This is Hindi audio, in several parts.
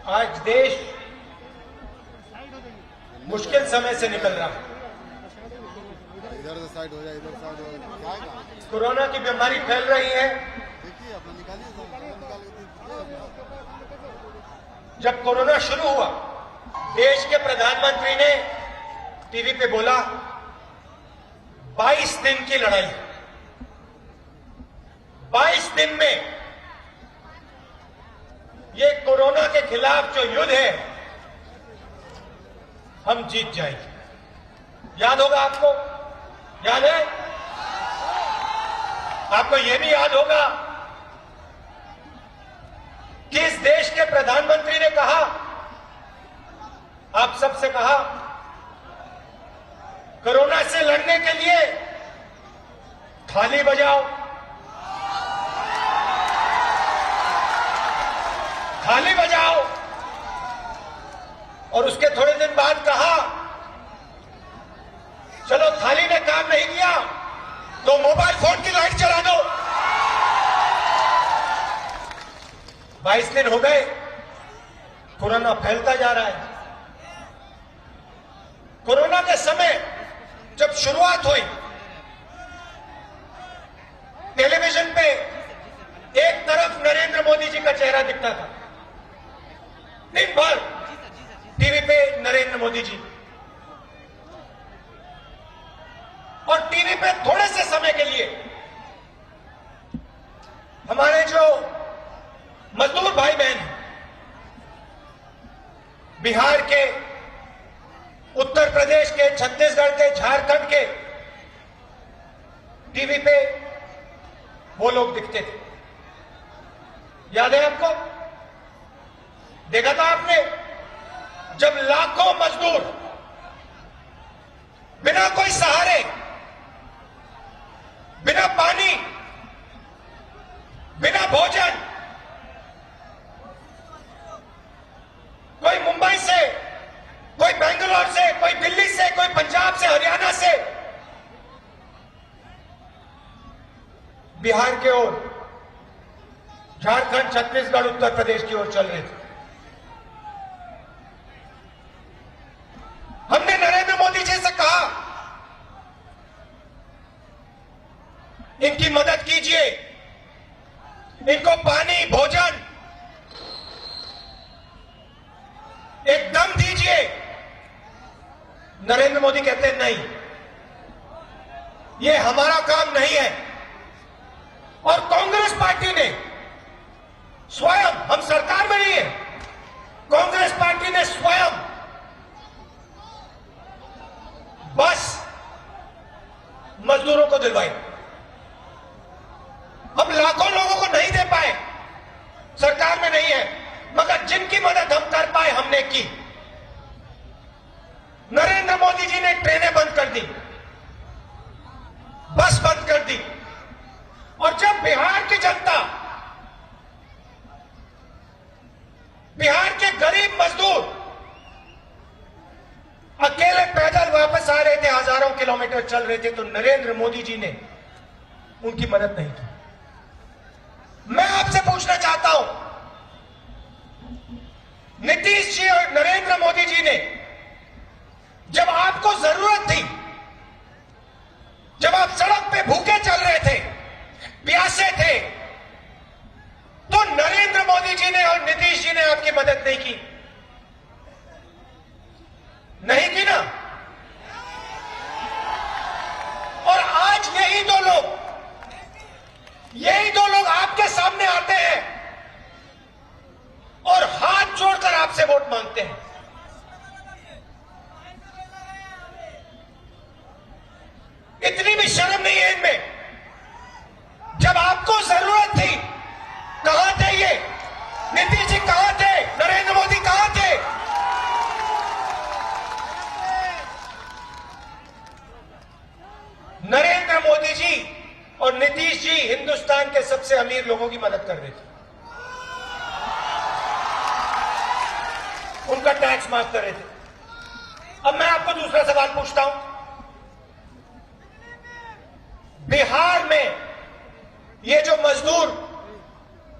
आज देश मुश्किल समय से निकल रहा है। इधर से साइड हो जाए, इधर साइड हो जाए। कोरोना की बीमारी फैल रही है। देखिए अपना निकालिए। जब कोरोना शुरू हुआ, देश के प्रधानमंत्री ने टीवी पे बोला 22 दिन की लड़ाई, 22 दिन में ये कोरोना के खिलाफ जो युद्ध है हम जीत जाएंगे। याद होगा आपको? याद है आपको? यह भी याद होगा कि इस देश के प्रधानमंत्री ने कहा, आप सबसे कहा, कोरोना से लड़ने के लिए थाली बजाओ, थाली बजाओ। और उसके थोड़े दिन बाद कहा, चलो थाली ने काम नहीं किया तो मोबाइल फोन की लाइट जला दो। 22 दिन हो गए, कोरोना फैलता जा रहा है। कोरोना के समय जब शुरुआत हुई, टेलीविजन पे एक तरफ नरेंद्र मोदी जी का चेहरा दिखता था, दिन भर टीवी पे नरेंद्र मोदी जी, और टीवी पे थोड़े से समय के लिए हमारे जो मजदूर भाई बहन बिहार के, उत्तर प्रदेश के, छत्तीसगढ़ के, झारखंड के टीवी पे वो लोग दिखते थे। याद है आपको? देखा था आपने? जब लाखों मजदूर बिना कोई सहारे, बिना पानी, बिना भोजन, कोई मुंबई से, कोई बेंगलोर से, कोई दिल्ली से, कोई पंजाब से, हरियाणा से बिहार के ओर, झारखंड, छत्तीसगढ़, उत्तर प्रदेश की ओर चल रहे थे। हमने नरेंद्र मोदी जी से कहा, इनकी मदद कीजिए, इनको पानी, भोजन, एक दम दीजिए। नरेंद्र मोदी कहते हैं नहीं, ये हमारा काम नहीं है। और कांग्रेस पार्टी ने स्वयं, हम सरकार में नहीं है, कांग्रेस पार्टी ने स्वयं बस मजदूरों को दिलवाई। हम लाखों लोगों को नहीं दे पाए, सरकार में नहीं है, मगर जिनकी मदद हम कर पाए हमने की। नरेंद्र मोदी जी ने ट्रेनें बंद कर दी, बस बंद कर दी। और जब बिहार की जनता, बिहार के गरीब मजदूर अकेले पैदल वापस आ रहे थे, हजारों किलोमीटर चल रहे थे, तो नरेंद्र मोदी जी ने उनकी मदद नहीं की। मैं आपसे पूछना चाहता हूं, नीतीश जी और नरेंद्र मोदी जी ने जब आपको जरूरत थी, जब आप सड़क पे भूखे चल रहे थे, प्यासे थे, तो नरेंद्र मोदी जी ने और नीतीश जी ने आपकी मदद नहीं की? नहीं की ना? और आज यही दो लोग आपके सामने आते हैं और हाथ जोड़कर आपसे वोट मांगते हैं। इतनी भी शर्म नहीं है इनमें। जब आपको जरूरत थी, कहां थे ये? नीतीश जी कहां थे? नरेंद्र मोदी कहां थे? नरेंद्र मोदी जी और नीतीश जी हिंदुस्तान के सबसे अमीर लोगों की मदद कर रहे थे, उनका टैक्स माफ कर रहे थे। अब मैं आपको दूसरा सवाल पूछता हूं, बिहार में ये जो मजदूर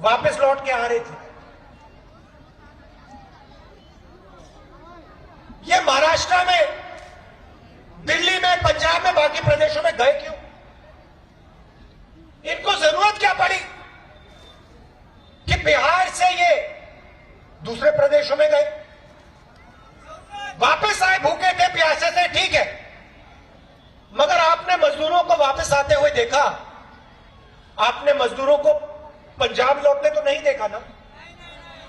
वापस लौट के आ रहे थे, ये महाराष्ट्र में, दिल्ली में, पंजाब में, बाकी प्रदेशों में गए क्यों? इनको जरूरत क्या पड़ी कि बिहार से ये दूसरे प्रदेशों में गए? वापस आए भूखे थे, प्यासे थे, ठीक है, मगर आपने मजदूरों को वापस आते हुए देखा? आपने मजदूरों को पंजाब लौटते तो नहीं देखा ना,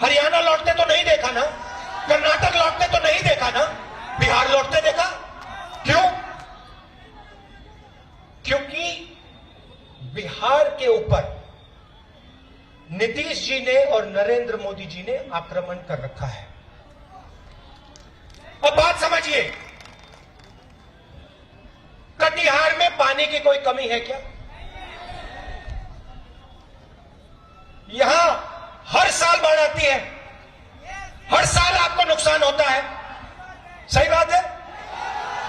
हरियाणा लौटते तो नहीं देखा ना, कर्नाटक लौटते तो नहीं देखा ना, बिहार लौटते देखा? क्यों? क्योंकि बिहार के ऊपर नीतीश जी ने और नरेंद्र मोदी जी ने आक्रमण कर रखा है। अब बात समझिए, कटिहार में पानी की कोई कमी है क्या? यहां हर साल बाढ़ आती है, हर साल आपको नुकसान होता है, सही बात है?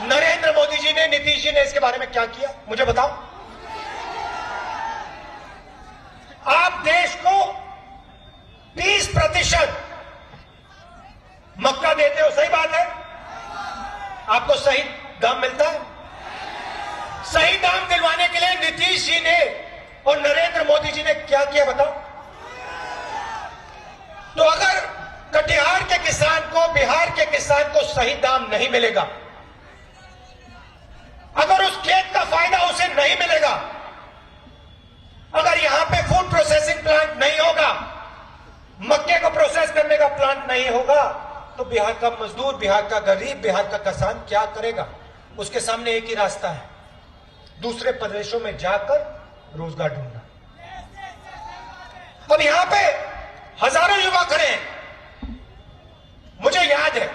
नरेंद्र मोदी जी ने, नीतीश जी ने इसके बारे में क्या किया, मुझे बताओ। आप देश को 30% मक्का देते हो, सही बात है? आपको सही दाम मिलता है? सही दाम दिलवाने के लिए नीतीश जी ने और नरेंद्र मोदी जी ने क्या किया, बताओ। तो अगर कटिहार के किसान को, बिहार के किसान को सही दाम नहीं मिलेगा, अगर उस खेत का फायदा उसे नहीं मिलेगा, अगर यहां पे फूड प्रोसेसिंग प्लांट नहीं होगा, मक्के को प्रोसेस करने का प्लांट नहीं होगा, तो बिहार का मजदूर, बिहार का गरीब, बिहार का किसान क्या करेगा? उसके सामने एक ही रास्ता है, दूसरे प्रदेशों में जाकर रोजगार ढूंढना। अब यहां पे हजारों युवा खड़े हैं। मुझे याद है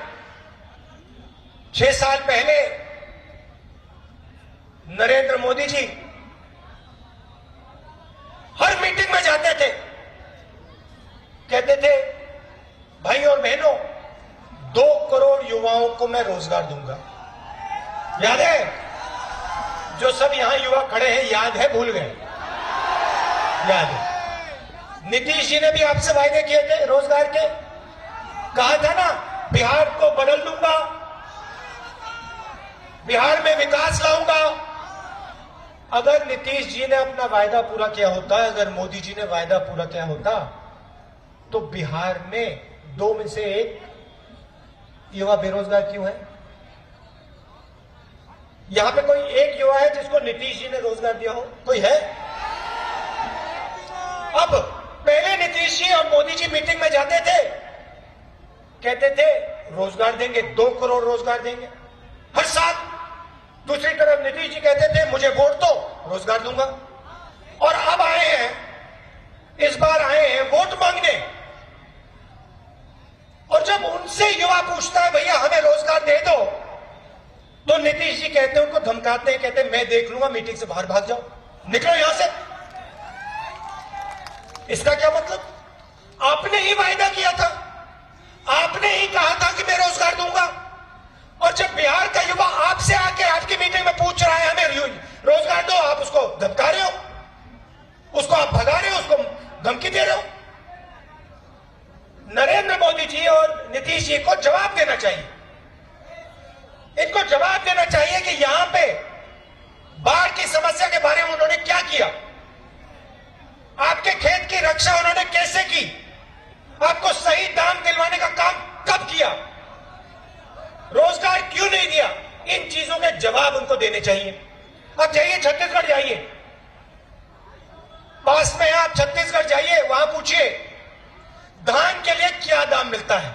6 साल पहले नरेंद्र मोदी जी हर मीटिंग में जाते थे, कहते थे भाई और बहनों 2 करोड़ युवाओं को मैं रोजगार दूंगा। याद है? जो सब यहां युवा खड़े हैं, याद है, भूल गए? याद है। नीतीश जी ने भी आपसे वायदे किए थे रोजगार के, कहा था ना बिहार को बदल दूंगा, बिहार में विकास लाऊंगा। अगर नीतीश जी ने अपना वायदा पूरा किया होता, अगर मोदी जी ने वायदा पूरा किया होता, तो बिहार में 2 में से 1 युवा बेरोजगार क्यों है? यहां पे कोई एक युवा है जिसको नीतीश जी ने रोजगार दिया हो? कोई है? अब पहले नीतीश जी और मोदी जी मीटिंग में जाते थे, कहते थे रोजगार देंगे, 2 करोड़ रोजगार देंगे हर साल। दूसरी तरफ नीतीश जी कहते थे मुझे वोट दो, रोजगार दूंगा। और अब आए हैं, इस बार आए हैं वोट मांगने, और जब उनसे युवा पूछता है भैया हमें रोजगार दे दो, तो नीतीश जी कहते हैं, उनको धमकाते हैं, कहते हैं मैं देख लूंगा, मीटिंग से बाहर भाग जाओ, निकलो यहां से। इसका क्या मतलब? आपने ही वायदा किया था, आपने ही कहा था कि मैं रोजगार दूंगा, और जब बिहार का युवा आपसे आके आपकी मीटिंग में पूछ रहा है हमें रोजगार दो, आप उसको धमका रहे हो, उसको आप भगा रहे हो, उसको धमकी दे रहे हो। नरेंद्र मोदी जी और नीतीश जी को जवाब देना चाहिए। इनको जवाब देना चाहिए कि यहां पे बाढ़ की समस्या के बारे में उन्होंने क्या किया, आपके खेत की रक्षा उन्होंने कैसे की, आपको सही दाम दिलवाने का काम कब किया, रोजगार क्यों नहीं दिया। इन चीजों के जवाब उनको देने चाहिए। अब जाइए छत्तीसगढ़, जाइए, पास में आप छत्तीसगढ़ जाइए, वहां पूछिए धान के लिए क्या दाम मिलता है।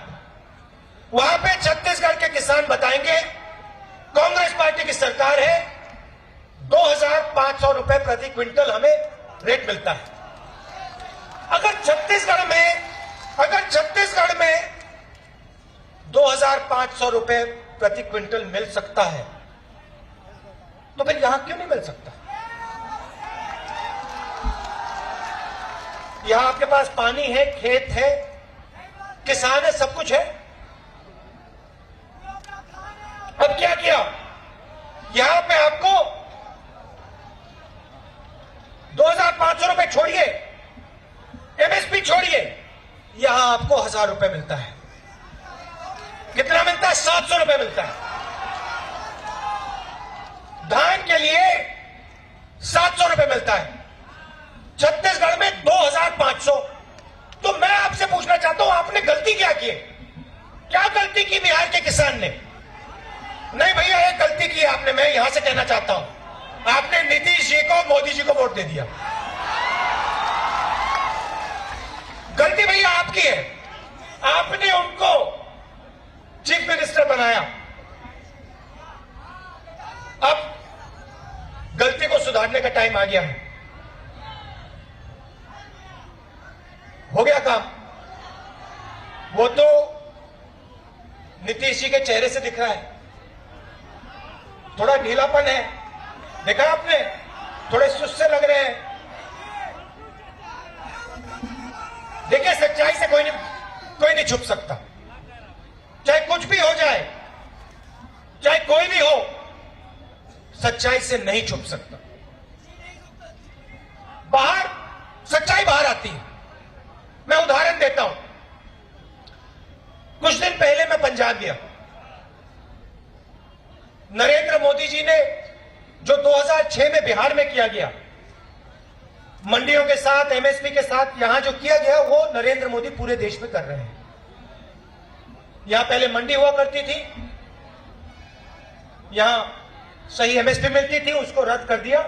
वहां पे छत्तीसगढ़ के किसान बताएंगे कांग्रेस पार्टी की सरकार है, 2500 रुपए प्रति क्विंटल हमें रेट मिलता है। अगर छत्तीसगढ़ में 2500 रुपए प्रति क्विंटल मिल सकता है, तो फिर यहां क्यों नहीं मिल सकता? यहां आपके पास पानी है, खेत है, किसान है, सब कुछ है। अब क्या किया? यहां पे आपको 2500 रुपए छोड़िए, एमएसपी छोड़िए, यहां आपको 1000 रुपए मिलता है। कितना मिलता है? 700 रुपए मिलता है। धान के लिए 700 रुपए मिलता है, छत्तीसगढ़ में 2500। तो मैं आपसे पूछना चाहता हूं, आपने गलती क्या की? क्या गलती की बिहार के किसान ने? नहीं भैया, एक गलती की आपने, मैं यहां से कहना चाहता हूं, आपने नीतीश जी को, मोदी जी को वोट दे दिया। गलती भैया आपकी है, आपने उनको चीफ मिनिस्टर बनाया। अब गलती को सुधारने का टाइम आ गया है। हो गया काम। वो तो नीतीश जी के चेहरे से दिख रहा है, थोड़ा ढीलापन है, देखा आपने, थोड़े सुस्त से लग रहे हैं। देखिए, सच्चाई से कोई नहीं छुप सकता, चाहे कुछ भी हो जाए, चाहे कोई भी हो, सच्चाई से नहीं छुप सकता। बाहर सच्चाई बाहर आती है। मैं उदाहरण देता हूं। कुछ दिन पहले मैं पंजाब गया। नरेंद्र मोदी जी ने जो 2006 में बिहार में किया गया, मंडियों के साथ, एमएसपी के साथ यहां जो किया गया, वो नरेंद्र मोदी पूरे देश में कर रहे हैं। यहां पहले मंडी हुआ करती थी, यहां सही एमएसपी मिलती थी, उसको रद्द कर दिया,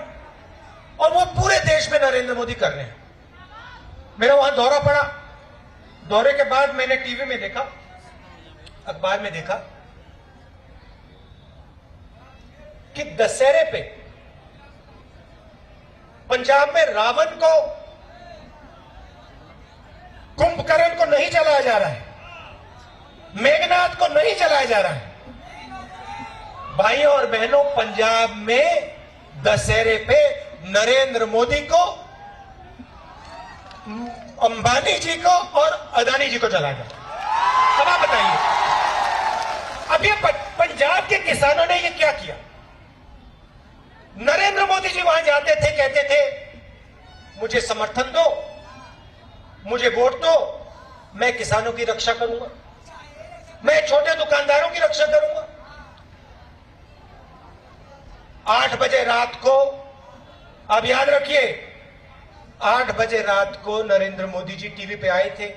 और वो पूरे देश में नरेंद्र मोदी कर रहे हैं। मेरा वहां दौरा पड़ा। दौरे के बाद मैंने टीवी में देखा, अखबार में देखा कि दशहरे पे पंजाब में रावण को, कुंभकर्ण को नहीं जलाया जा रहा है, मेघनाथ को नहीं जलाया जा रहा है। भाइयों और बहनों, पंजाब में दशहरे पे नरेंद्र मोदी को, अंबानी जी को और अदानी जी को जलाया जा रहा है। अब आप बताइए, अब ये पंजाब के किसानों ने ये क्या किया? नरेंद्र मोदी जी वहां जाते थे, कहते थे मुझे समर्थन दो, मुझे वोट दो, मैं किसानों की रक्षा करूंगा, मैं छोटे दुकानदारों की रक्षा करूंगा। 8 बजे रात को, आप याद रखिए, 8 बजे रात को नरेंद्र मोदी जी टीवी पे आए थे।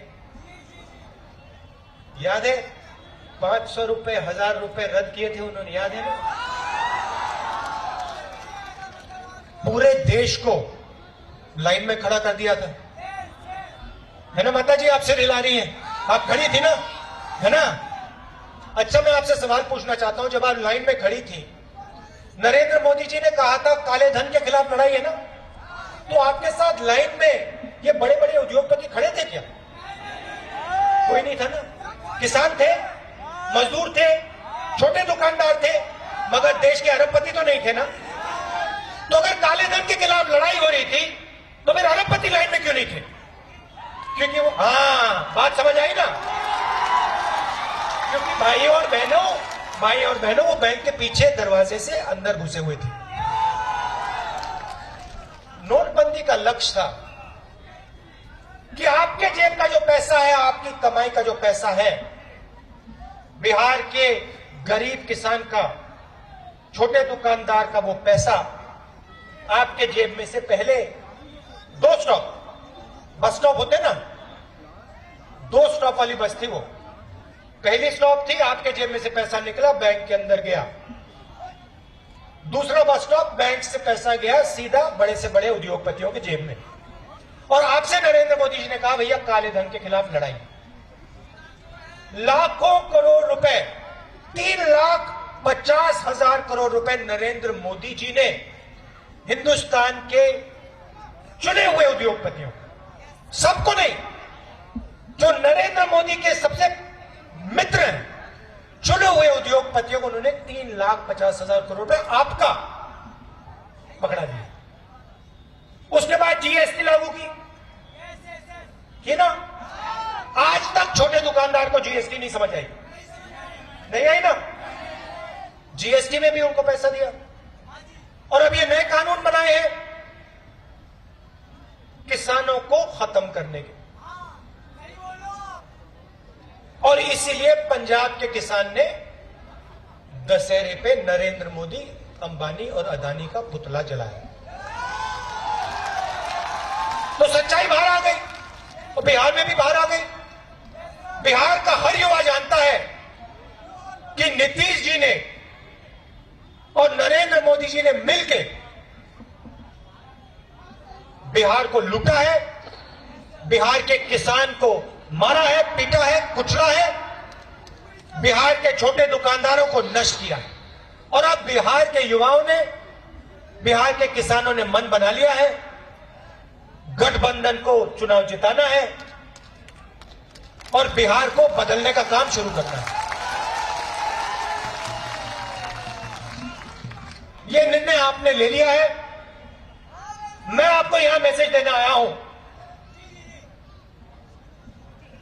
याद है? 500 रुपए, 1000 रुपए रद्द किए थे उन्होंने, याद है ना? पूरे देश को लाइन में खड़ा कर दिया था, है ना? माता जी आपसे रिला रही हैं, आप खड़ी थी ना, है ना? अच्छा, मैं आपसे सवाल पूछना चाहता हूं, जब आप लाइन में खड़ी थी, नरेंद्र मोदी जी ने कहा था काले धन के खिलाफ लड़ाई है ना, तो आपके साथ लाइन में ये बड़े बड़े उद्योगपति खड़े थे क्या? कोई नहीं था ना? किसान थे, मजदूर थे, छोटे दुकानदार थे, मगर देश के अरबपति तो नहीं थे ना? तो अगर काले धन के खिलाफ लड़ाई हो रही थी, तो फिर अरबपति लाइन में क्यों नहीं थे? क्योंकि वो, बात समझ आई ना? क्योंकि भाइयों और बहनों, वो बैंक के पीछे दरवाजे से अंदर घुसे हुए थे। नोटबंदी का लक्ष्य था कि आपके जेब का जो पैसा है, आपकी कमाई का जो पैसा है, बिहार के गरीब किसान का, छोटे दुकानदार का वो पैसा आपके जेब में से पहले 2 स्टॉप, बस स्टॉप होते ना, 2 स्टॉप वाली बस थी वो। पहली स्टॉप थी, आपके जेब में से पैसा निकला, बैंक के अंदर गया। दूसरा बस स्टॉप, बैंक से पैसा गया सीधा बड़े से बड़े उद्योगपतियों के जेब में। और आपसे नरेंद्र मोदी जी ने कहा, भैया काले धन के खिलाफ लड़ाई। लाखों करोड़ रुपए, 3,50,000 करोड़ रुपए नरेंद्र मोदी जी ने हिंदुस्तान के चुने हुए उद्योगपतियों, सबको नहीं, जो नरेंद्र मोदी के सबसे मित्र हैं, चुने हुए उद्योगपतियों को उन्होंने 3,50,000 करोड़ रुपए आपका पकड़ा दिया। उसके बाद जीएसटी लागू की ना? आज तक छोटे दुकानदार को जीएसटी नहीं समझ आई, नहीं आई ना? जीएसटी में भी उनको पैसा दिया। और अब ये नए कानून बनाए हैं किसानों को खत्म करने के। और इसीलिए पंजाब के किसान ने दशहरे पे नरेंद्र मोदी, अंबानी और अदानी का पुतला जलाया। तो सच्चाई बाहर आ गई और बिहार में भी बाहर आ गई। बिहार का हर युवा जानता है कि नीतीश जी ने और नरेंद्र मोदी जी ने मिलकर बिहार को लूटा है, बिहार के किसान को मारा है, पीटा है, कुचला है, बिहार के छोटे दुकानदारों को नष्ट किया है। और अब बिहार के युवाओं ने, बिहार के किसानों ने मन बना लिया है, गठबंधन को चुनाव जिताना है और बिहार को बदलने का काम शुरू करना है। ये निर्णय आपने ले लिया है। मैं आपको यहां मैसेज देने आया हूं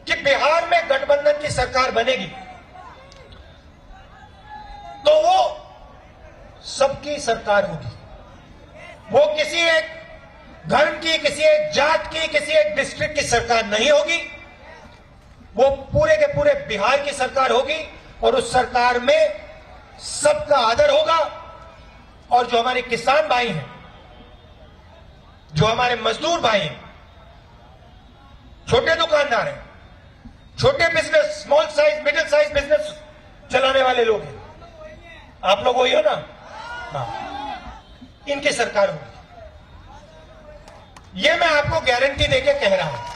कि बिहार में गठबंधन की सरकार बनेगी तो वो सबकी सरकार होगी। वो किसी एक धर्म की, किसी एक जात की, किसी एक डिस्ट्रिक्ट की सरकार नहीं होगी। वो पूरे के पूरे बिहार की सरकार होगी और उस सरकार में सबका आदर होगा। और जो हमारे किसान भाई हैं, जो हमारे मजदूर भाई हैं, छोटे दुकानदार हैं, छोटे business, small size, middle size business चलाने वाले लोग हैं, आप लोग वही हो ना? हाँ, इनकी सरकार होगी। ये मैं आपको गारंटी देके कह रहा हूं।